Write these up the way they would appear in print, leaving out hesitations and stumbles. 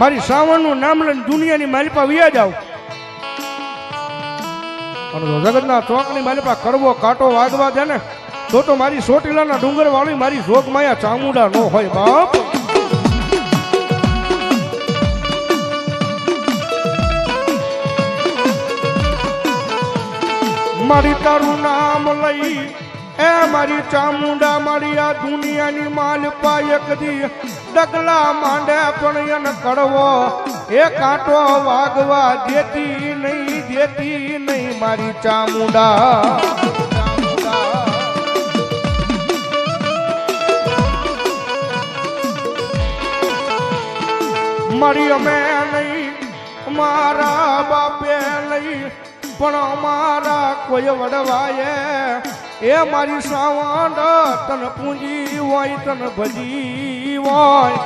મારી શ્રાવણનું નામ લઈને દુનિયાની માલિપા વ્યા જાવ અને જગતના ચોકની માલિપા કડવો કાંટો વાગવા દે ને તો મારી સોટીલાના ડુંગર વાળી મારી જોગ માયા ચામુંડા નો હોય બાપ. મારી તારું નામ લઈ એ મારી ચામુંડા મારી આ દુનિયાની માલપા એક દી ડગલા માંડે પણ એને કડવો એ કાંટો વાગવા દેતી નહીં મારી ચામુંડા. મારી અમે નહીં મારા બાપે નહીં પણ અમારા કોઈ વડવાએ એ મારી શ્રાવણ તન પૂંજી હોય તન ભજી હોય.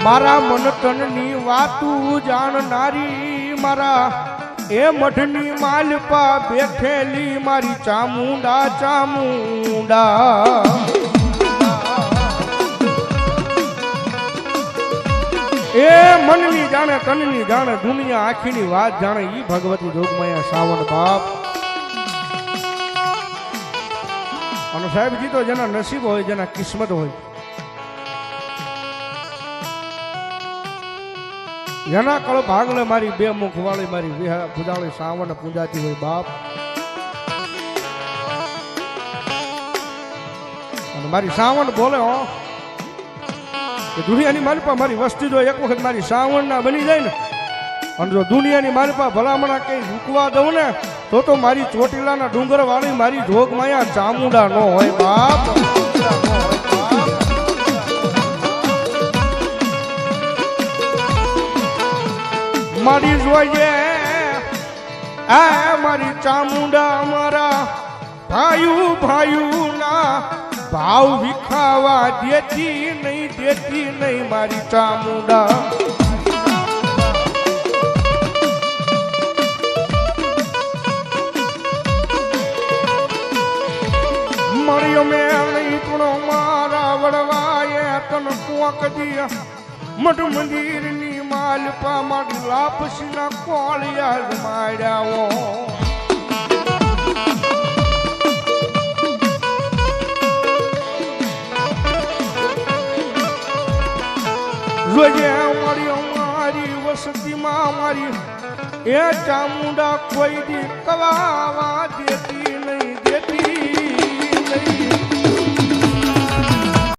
મારા મન તનની વાતું જાણનારી મારા એ મઠની માલપા બેઠેલી મારી ચામુંડા ચામુંડા. એ મનની જાણે તનની જાણે દુનિયા આખીની વાત જાણે ઈ ભગવતી જોગમાયા શ્રાવણ બાપ. અને સાહેબજી તો જેના નસીબ હોય જેના કિસ્મત હોય જેના કળ ભાગલે મારી બે મુખ વાળી મારી પૂજાળી શ્રાવણ પૂજાતી હોય બાપ. અને મારી શ્રાવણ બોલે હો કે દુનિયાની માલિપા મારી વસ્તી જો એક વખત મારી શ્રાવણ ના બની જાય ને અને જો દુનિયાની માલિપા ભલામણા કઈ રૂકવા દઉં ને તો મારી ચોટીલાના ડુંગર વાળી મારી જોગ માયા ચામુંડા નો હોય બાપ. મારી જોઈએ આ મારી ચામુંડા મારા ભાયુ ના ભાવ વિખાવા દેતી નહીં મારી ચામુંડા. મારી મેં નહીં પણ મારા વડવાએ તન કોક દિયા મઠ મંદિરની માલપા મારી લાપસીના કોળિયા માર્યાઓ. રોજે મારી વસતીમાં મારી એ ચામુંડા કોઈ દી કવાવા દેતી